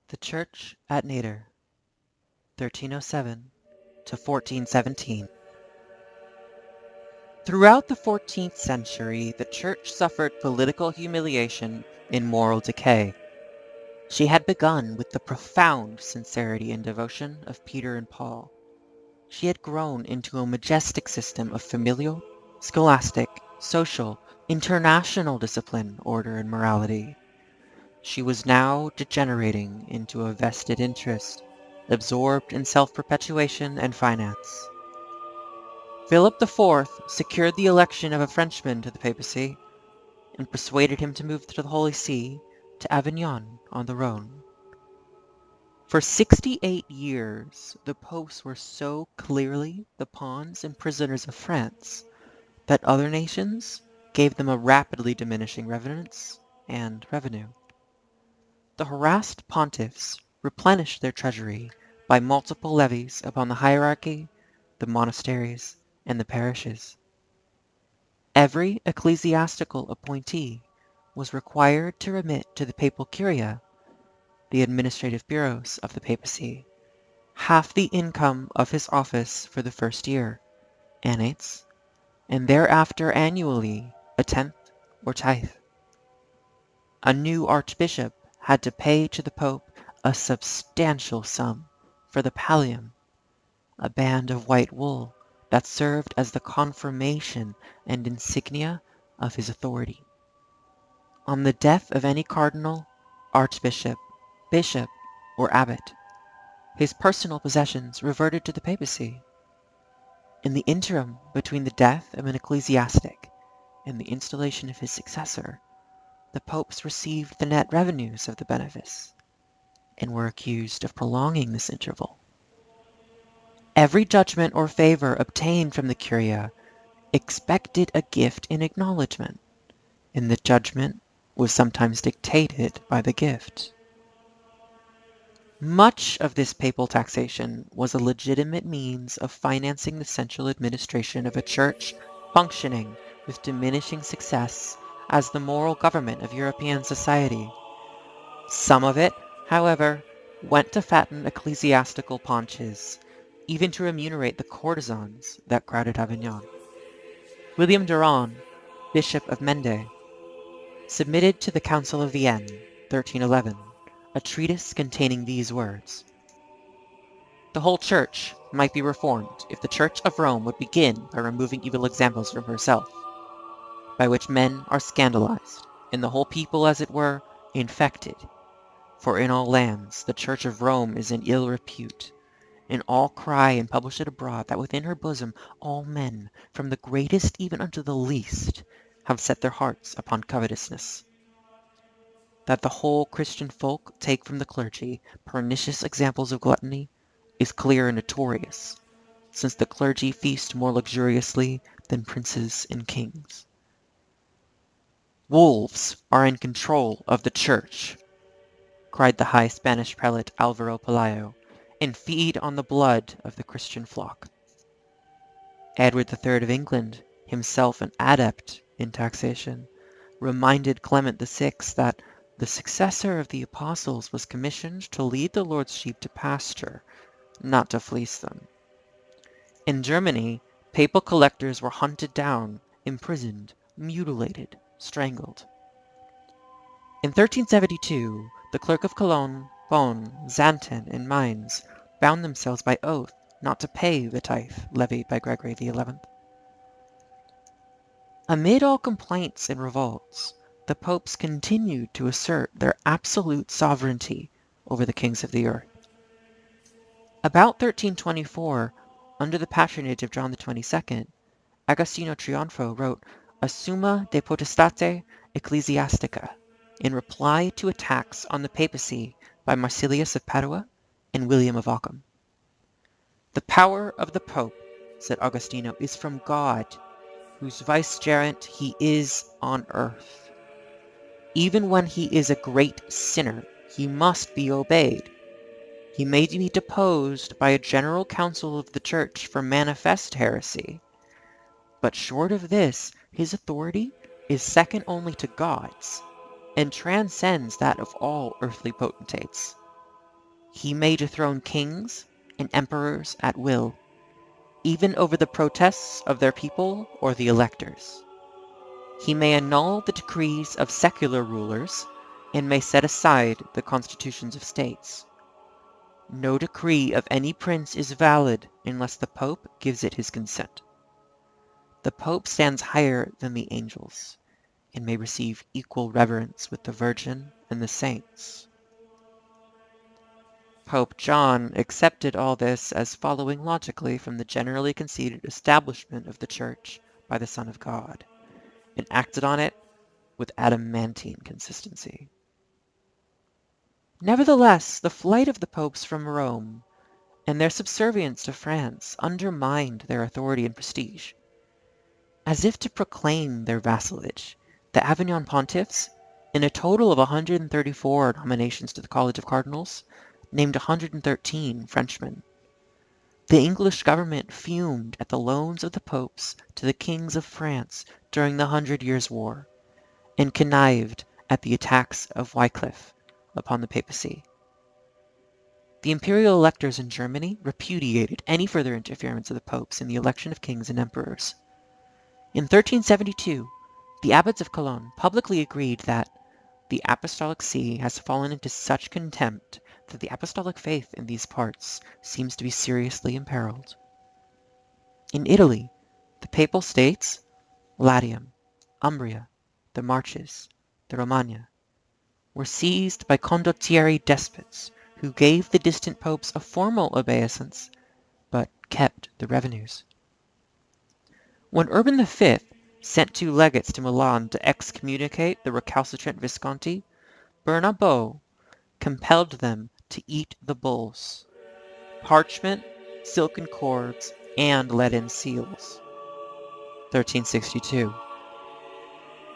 The Church at Nadir, 1307 to 1417. Throughout the 14th century, the Church suffered political humiliation and moral decay. She had begun with the profound sincerity and devotion of Peter and Paul. She had grown into a majestic system of familial, scholastic, social, international discipline, order, and morality. She was now degenerating into a vested interest, absorbed in self-perpetuation and finance. Philip IV secured the election of a Frenchman to the papacy and persuaded him to move to the Holy See, to Avignon on the Rhone. For 68 years, the popes were so clearly the pawns and prisoners of France that other nations gave them a rapidly diminishing reverence and revenue. The harassed pontiffs replenished their treasury by multiple levies upon the hierarchy, the monasteries, and the parishes. Every ecclesiastical appointee was required to remit to the papal curia, the administrative bureaus of the papacy, half the income of his office for the first year, annates, and thereafter annually a tenth or tithe. A new archbishop had to pay to the Pope a substantial sum for the pallium, a band of white wool that served as the confirmation and insignia of his authority. On the death of any cardinal, archbishop, bishop, or abbot, his personal possessions reverted to the papacy. In the interim between the death of an ecclesiastic and the installation of his successor, the popes received the net revenues of the benefice, and were accused of prolonging this interval. Every judgment or favor obtained from the curia expected a gift in acknowledgment, and the judgment was sometimes dictated by the gift. Much of this papal taxation was a legitimate means of financing the central administration of a church functioning with diminishing success as the moral government of European society. Some of it, however, went to fatten ecclesiastical paunches, even to remunerate the courtesans that crowded Avignon. William Durand, Bishop of Mende, submitted to the Council of Vienne, 1311, a treatise containing these words: "The whole Church might be reformed if the Church of Rome would begin by removing evil examples from herself, by which men are scandalized, and the whole people, as it were, infected. For in all lands the Church of Rome is in ill repute, and all cry and publish it abroad that within her bosom all men, from the greatest even unto the least, have set their hearts upon covetousness. That the whole Christian folk take from the clergy pernicious examples of gluttony is clear and notorious, since the clergy feast more luxuriously than princes and kings. Wolves are in control of the Church," cried the high Spanish prelate Alvaro Pelayo, "and feed on the blood of the Christian flock." Edward III of England, himself an adept in taxation, reminded Clement VI that the successor of the apostles was commissioned to lead the Lord's sheep to pasture, not to fleece them. In Germany, papal collectors were hunted down, imprisoned, mutilated, strangled. In 1372, the clerk of Cologne, Bonn, Xanten, and Mainz bound themselves by oath not to pay the tithe levied by Gregory XI. Amid all complaints and revolts, the popes continued to assert their absolute sovereignty over the kings of the earth. About 1324, under the patronage of John XXII, Agostino Triunfo wrote a Summa de Potestate Ecclesiastica in reply to attacks on the papacy by Marsilius of Padua and William of Ockham. "The power of the Pope," said Agostino, "is from God, whose vicegerent he is on earth. Even when he is a great sinner, he must be obeyed. He may be deposed by a general council of the Church for manifest heresy, but short of this, his authority is second only to God's, and transcends that of all earthly potentates. He may dethrone kings and emperors at will, even over the protests of their people or the electors. He may annul the decrees of secular rulers and may set aside the constitutions of states. No decree of any prince is valid unless the Pope gives it his consent. The Pope stands higher than the angels and may receive equal reverence with the Virgin and the saints. Pope John accepted all this as following logically from the generally conceded establishment of the Church by the Son of God, and acted on it with adamantine consistency. Nevertheless, the flight of the popes from Rome and their subservience to France undermined their authority and prestige. As if to proclaim their vassalage, the Avignon pontiffs, in a total of 134 nominations to the College of Cardinals, named 113 Frenchmen. The English government fumed at the loans of the popes to the kings of France during the 100 Years' War, and connived at the attacks of Wycliffe upon the papacy. The imperial electors in Germany repudiated any further interference of the popes in the election of kings and emperors. In 1372, the abbots of Cologne publicly agreed that the apostolic see has fallen into such contempt that the apostolic faith in these parts seems to be seriously imperiled. In Italy, the papal states, Latium, Umbria, the Marches, the Romagna, were seized by condottieri despots who gave the distant popes a formal obeisance, but kept the revenues. When Urban V sent 2 legates to Milan to excommunicate the recalcitrant Visconti, Bernabo compelled them to eat the bulls, parchment, silken cords, and leaden seals. 1362.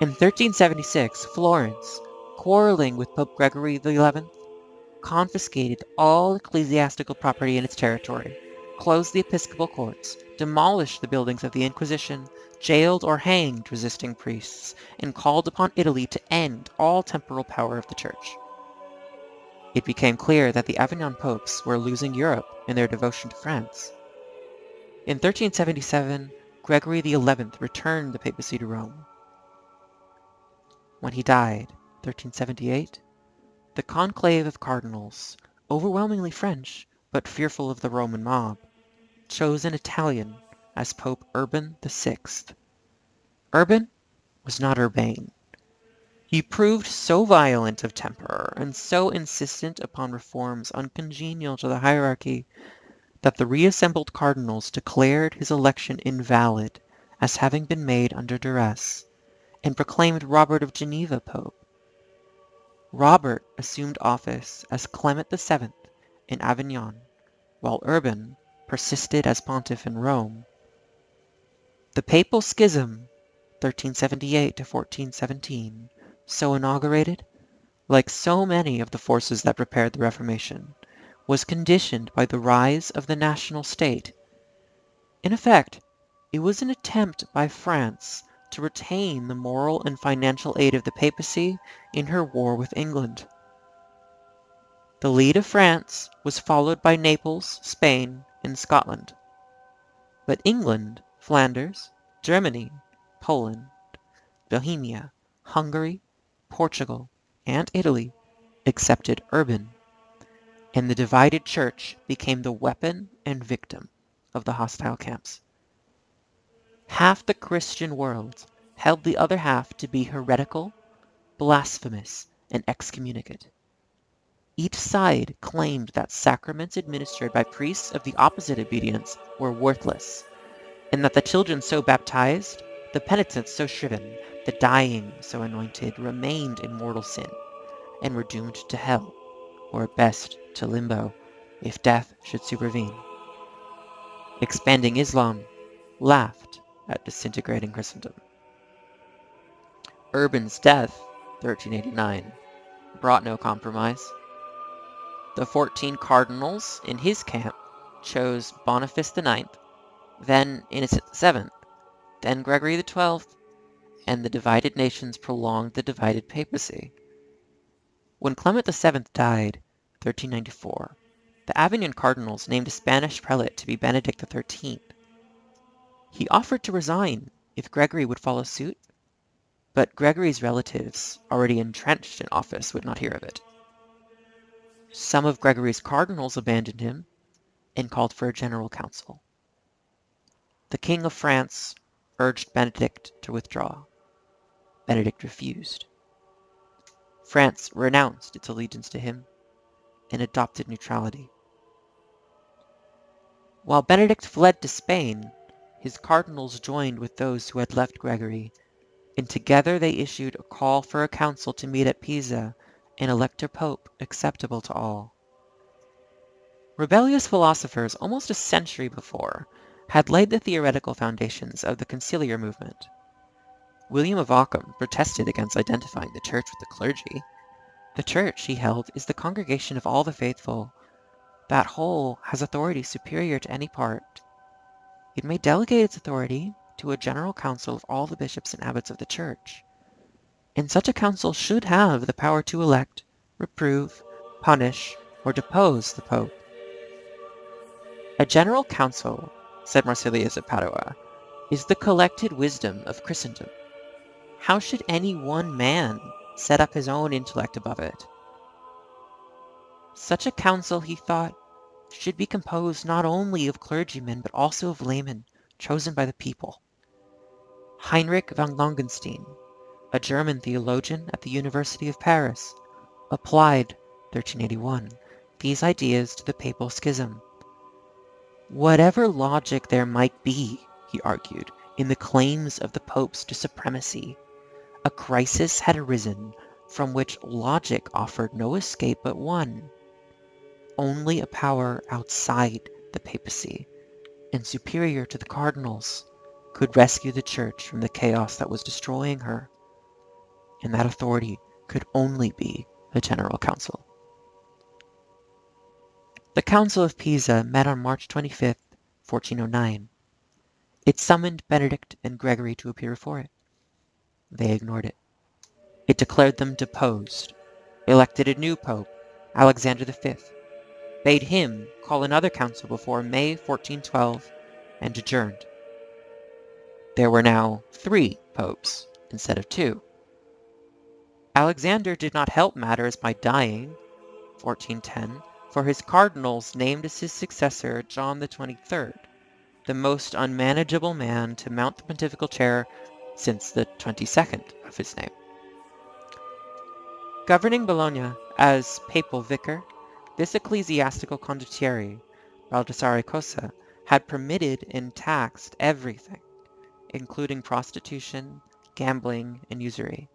In 1376, Florence, quarreling with Pope Gregory XI, confiscated all ecclesiastical property in its territory, closed the episcopal courts, demolished the buildings of the Inquisition, jailed or hanged resisting priests, and called upon Italy to end all temporal power of the Church. It became clear that the Avignon popes were losing Europe in their devotion to France. In 1377, Gregory XI returned the papacy to Rome. When he died, 1378, the conclave of cardinals, overwhelmingly French, but fearful of the Roman mob, chose an Italian as Pope Urban VI. Urban was not urbane. He proved so violent of temper and so insistent upon reforms uncongenial to the hierarchy that the reassembled cardinals declared his election invalid as having been made under duress, and proclaimed Robert of Geneva Pope. Robert assumed office as Clement VII in Avignon, while Urban persisted as pontiff in Rome. The Papal Schism, 1378 to 1417, so inaugurated, like so many of the forces that prepared the Reformation, was conditioned by the rise of the national state. In effect, it was an attempt by France to retain the moral and financial aid of the papacy in her war with England. The lead of France was followed by Naples, Spain, and Scotland. But England, Flanders, Germany, Poland, Bohemia, Hungary, Portugal, and Italy accepted Urban, and the divided church became the weapon and victim of the hostile camps. Half the Christian world held the other half to be heretical, blasphemous, and excommunicate. Each side claimed that sacraments administered by priests of the opposite obedience were worthless, and that the children so baptized, the penitents so shriven, the dying so anointed remained in mortal sin, and were doomed to hell, or at best to limbo, if death should supervene. Expanding Islam laughed at disintegrating Christendom. Urban's death, 1389, brought no compromise. The 14 cardinals in his camp chose Boniface IX, then Innocent VII, then Gregory XII, and the divided nations prolonged the divided papacy. When Clement VII died, 1394, the Avignon cardinals named a Spanish prelate to be Benedict XIII. He offered to resign if Gregory would follow suit, but Gregory's relatives, already entrenched in office, would not hear of it. Some of Gregory's cardinals abandoned him and called for a general council. The King of France urged Benedict to withdraw. Benedict refused. France renounced its allegiance to him and adopted neutrality. While Benedict fled to Spain, his cardinals joined with those who had left Gregory, and together they issued a call for a council to meet at Pisa and elect a pope acceptable to all. Rebellious philosophers almost a century before had laid the theoretical foundations of the conciliar movement. William of Ockham protested against identifying the church with the clergy. The church, he held, is the congregation of all the faithful. That whole has authority superior to any part. It may delegate its authority to a general council of all the bishops and abbots of the church. And such a council should have the power to elect, reprove, punish, or depose the pope. A general council, said Marsilius of Padua, is the collected wisdom of Christendom. How should any one man set up his own intellect above it? Such a council, he thought, should be composed not only of clergymen but also of laymen chosen by the people. Heinrich von Langenstein, a German theologian at the University of Paris, applied, 1381, these ideas to the papal schism. Whatever logic there might be, he argued, in the claims of the popes to supremacy, a crisis had arisen from which logic offered no escape but one. Only a power outside the papacy and superior to the cardinals could rescue the church from the chaos that was destroying her, and that authority could only be a general council. The Council of Pisa met on March 25, 1409. It summoned Benedict and Gregory to appear before it. They ignored it. It declared them deposed, elected a new pope, Alexander V, bade him call another council before May 1412, and adjourned. There were now 3 popes instead of 2. Alexander did not help matters by dying, 1410, for his cardinals named as his successor John XXIII, the most unmanageable man to mount the pontifical chair since the 22nd of his name. Governing Bologna as papal vicar, this ecclesiastical condottiere, Baldassare Cosa, had permitted and taxed everything, including prostitution, gambling, and usury.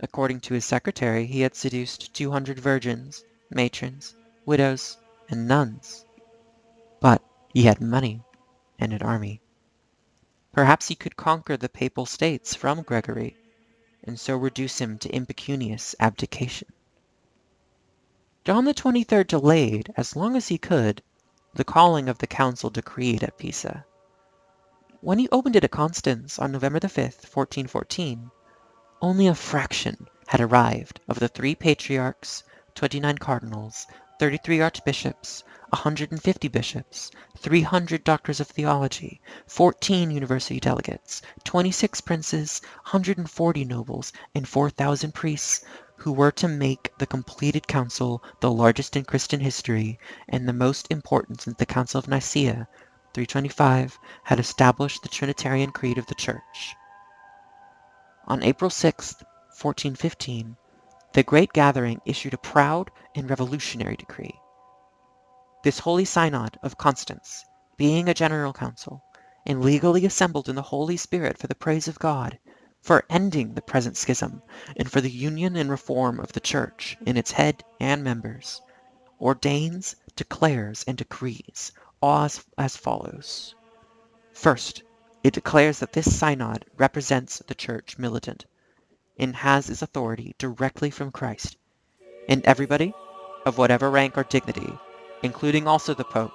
According to his secretary, he had seduced 200 virgins, matrons, widows, and nuns. But he had money and an army. Perhaps he could conquer the papal states from Gregory, and so reduce him to impecunious abdication. John XXIII delayed, as long as he could, the calling of the council decreed at Pisa. When he opened it at Constance on November 5, 1414, only a fraction had arrived of the 3 patriarchs, 29 cardinals, 33 archbishops, 150 bishops, 300 doctors of theology, 14 university delegates, 26 princes, 140 nobles, and 4,000 priests, who were to make the completed council the largest in Christian history and the most important since the Council of Nicaea, 325, had established the Trinitarian Creed of the Church. On April 6, 1415, the Great Gathering issued a proud and revolutionary decree. This Holy Synod of Constance, being a general council, and legally assembled in the Holy Spirit for the praise of God, for ending the present schism, and for the union and reform of the Church in its head and members, ordains, declares, and decrees all as follows. First, it declares that this synod represents the Church militant, and has its authority directly from Christ, and everybody, of whatever rank or dignity, including also the Pope,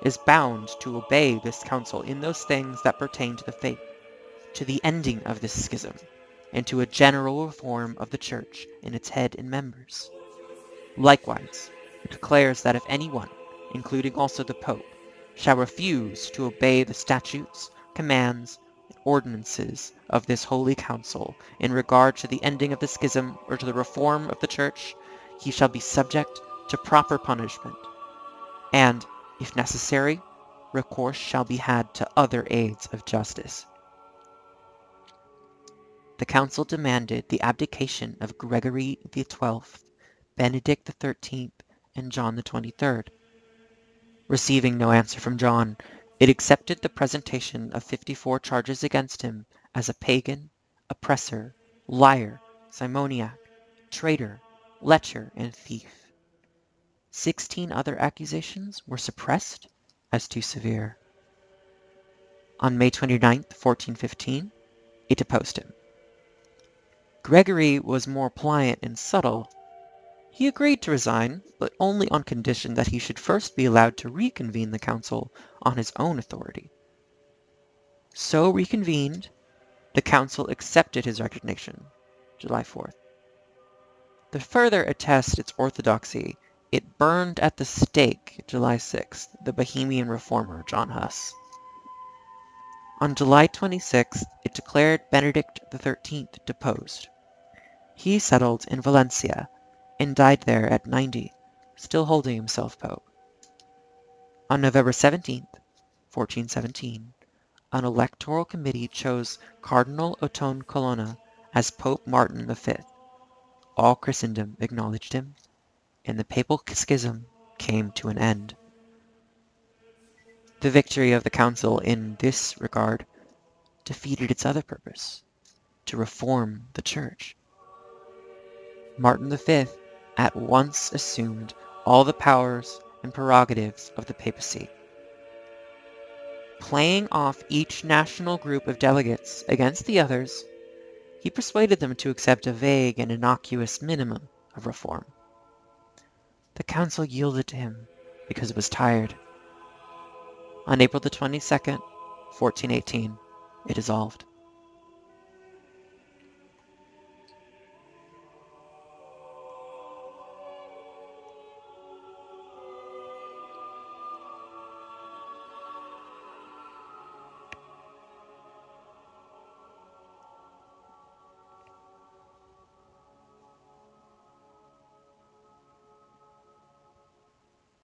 is bound to obey this council in those things that pertain to the faith, to the ending of this schism, and to a general reform of the Church in its head and members. Likewise, it declares that if anyone, including also the Pope, shall refuse to obey the statutes, commands, and ordinances of this holy council in regard to the ending of the schism or to the reform of the Church, he shall be subject to proper punishment, and, if necessary, recourse shall be had to other aids of justice. The council demanded the abdication of Gregory XII, Benedict XIII, and John XXIII. Receiving no answer from John, it accepted the presentation of 54 charges against him as a pagan, oppressor, liar, simoniac, traitor, lecher, and thief. 16 other accusations were suppressed as too severe. On May 29, 1415, it deposed him. Gregory was more pliant and subtle. He agreed to resign, but only on condition that he should first be allowed to reconvene the council on his own authority. So reconvened, the council accepted his resignation, July 4th. To further attest its orthodoxy, it burned at the stake, July 6th, the Bohemian reformer John Huss. On July 26th, it declared Benedict XIII deposed. He settled in Valencia and died there at 90, still holding himself Pope. On November 17th, 1417, an electoral committee chose Cardinal Ottone Colonna as Pope Martin V. All Christendom acknowledged him, and the papal schism came to an end. The victory of the council in this regard defeated its other purpose, to reform the Church. Martin V at once assumed all the powers and prerogatives of the papacy. Playing off each national group of delegates against the others, he persuaded them to accept a vague and innocuous minimum of reform. The council yielded to him because it was tired. On April the 22nd, 1418, it dissolved.